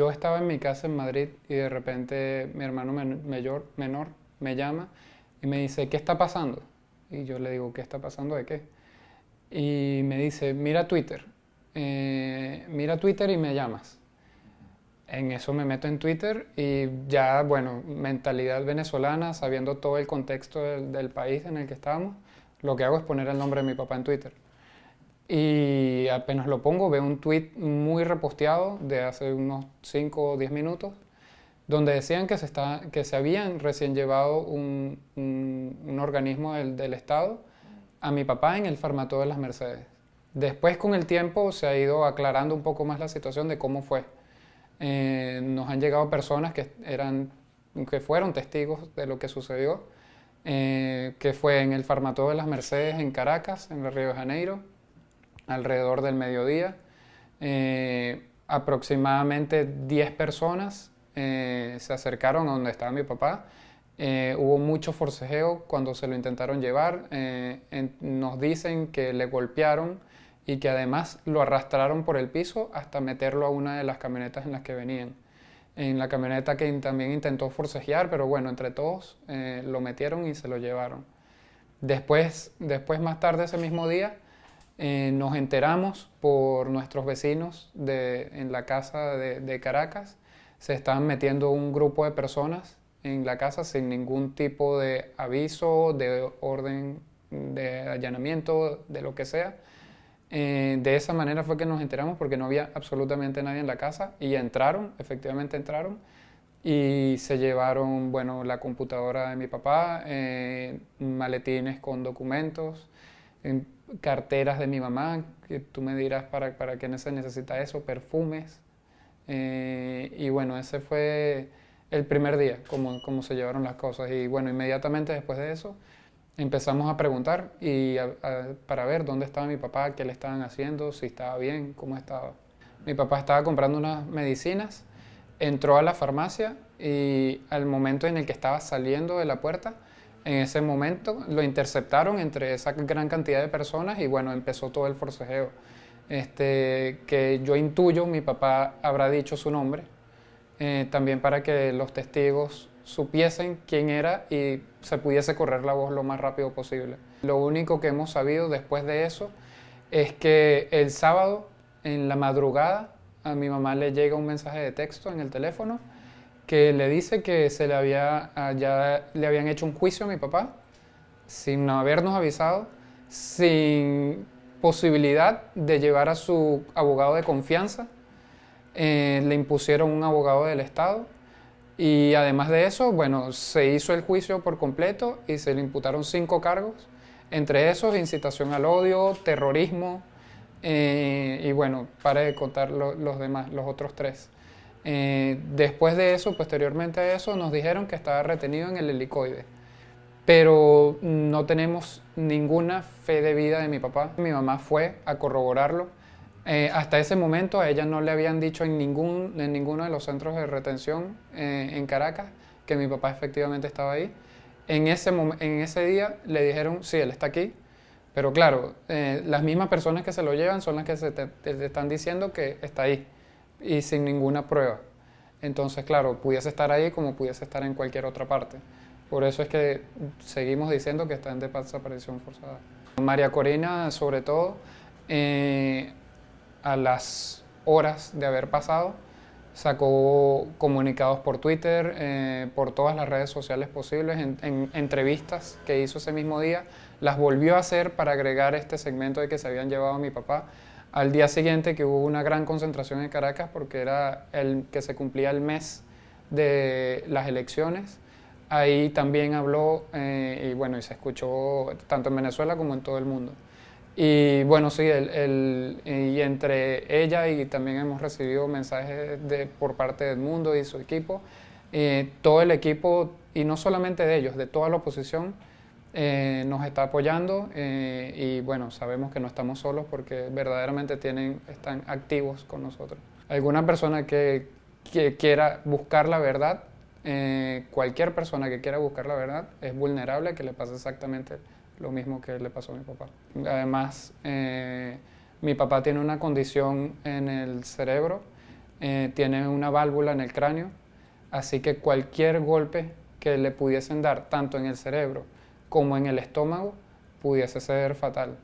yo estaba en mi casa en Madrid y de repente mi hermano menor me llama y me dice, ¿qué está pasando? Y yo le digo, ¿qué está pasando de qué? Y me dice, mira Twitter y me llamas. En eso me meto en Twitter y ya, bueno, mentalidad venezolana, sabiendo todo el contexto del país en el que estábamos, lo que hago es poner el nombre de mi papá en Twitter. Y apenas lo pongo, veo un tweet muy reposteado de hace unos 5 o 10 minutos, donde decían que se habían recién llevado un organismo del Estado a mi papá en el Farmatodo de las Mercedes. Después, con el tiempo, se ha ido aclarando un poco más la situación de cómo fue. Nos han llegado personas que fueron testigos de lo que sucedió, que fue en el Farmatodo de las Mercedes en Caracas, en el Río de Janeiro, alrededor del mediodía. Aproximadamente 10 personas se acercaron a donde estaba mi papá. Hubo mucho forcejeo cuando se lo intentaron llevar. Nos dicen que le golpearon y que además lo arrastraron por el piso hasta meterlo a una de las camionetas en las que venían. En la camioneta que también intentó forcejear, pero bueno, entre todos lo metieron y se lo llevaron. Después más tarde ese mismo día, nos enteramos por nuestros vecinos en la casa de Caracas. Se estaban metiendo un grupo de personas en la casa sin ningún tipo de aviso, de orden de allanamiento, de lo que sea. De esa manera fue que nos enteramos, porque no había absolutamente nadie en la casa y efectivamente entraron y se llevaron, bueno, la computadora de mi papá, maletines con documentos, carteras de mi mamá, que tú me dirás para qué se necesita eso, perfumes. Y bueno, ese fue el primer día, como se llevaron las cosas. Y bueno, inmediatamente después de eso empezamos a preguntar para ver dónde estaba mi papá, qué le estaban haciendo, si estaba bien, cómo estaba. Mi papá estaba comprando unas medicinas, entró a la farmacia y al momento en el que estaba saliendo de la puerta, en ese momento lo interceptaron entre esa gran cantidad de personas y bueno, empezó todo el forcejeo. Que yo intuyo mi papá habrá dicho su nombre, también para que los testigos supiesen quién era y se pudiese correr la voz lo más rápido posible. Lo único que hemos sabido después de eso es que el sábado, en la madrugada, a mi mamá le llega un mensaje de texto en el teléfono que le dice que ya le habían hecho un juicio a mi papá sin habernos avisado, sin posibilidad de llevar a su abogado de confianza. Le impusieron un abogado del Estado y además de eso, bueno, se hizo el juicio por completo y se le imputaron 5 cargos, entre esos incitación al odio, terrorismo y bueno, para de contar los demás, los otros 3. Después de eso, posteriormente a eso, nos dijeron que estaba retenido en el helicoide, pero no tenemos ninguna fe de vida de mi papá. Mi mamá fue a corroborarlo. Hasta ese momento a ella no le habían dicho en ninguno de los centros de retención en Caracas que mi papá efectivamente estaba ahí. En ese día le dijeron, sí, él está aquí, pero claro, las mismas personas que se lo llevan son las que te están diciendo que está ahí y sin ninguna prueba. Entonces, claro, pudiese estar ahí como pudiese estar en cualquier otra parte. Por eso es que seguimos diciendo que está en desaparición forzada. María Corina, sobre todo, a las horas de haber pasado, sacó comunicados por Twitter, por todas las redes sociales posibles, en entrevistas que hizo ese mismo día, las volvió a hacer para agregar este segmento de que se habían llevado a mi papá. Al día siguiente, que hubo una gran concentración en Caracas porque era el que se cumplía el mes de las elecciones, ahí también habló y bueno, y se escuchó tanto en Venezuela como en todo el mundo. Y bueno, sí, y entre ella y también hemos recibido mensajes por parte del mundo y su equipo, todo el equipo, y no solamente de ellos, de toda la oposición, nos está apoyando y bueno, sabemos que no estamos solos porque verdaderamente están activos con nosotros. Alguna persona que quiera buscar la verdad, cualquier persona que quiera buscar la verdad es vulnerable a que le pase exactamente lo mismo que le pasó a mi papá. Además, mi papá tiene una condición en el cerebro tiene una válvula en el cráneo, así que cualquier golpe que le pudiesen dar, tanto en el cerebro como en el estómago, pudiese ser fatal.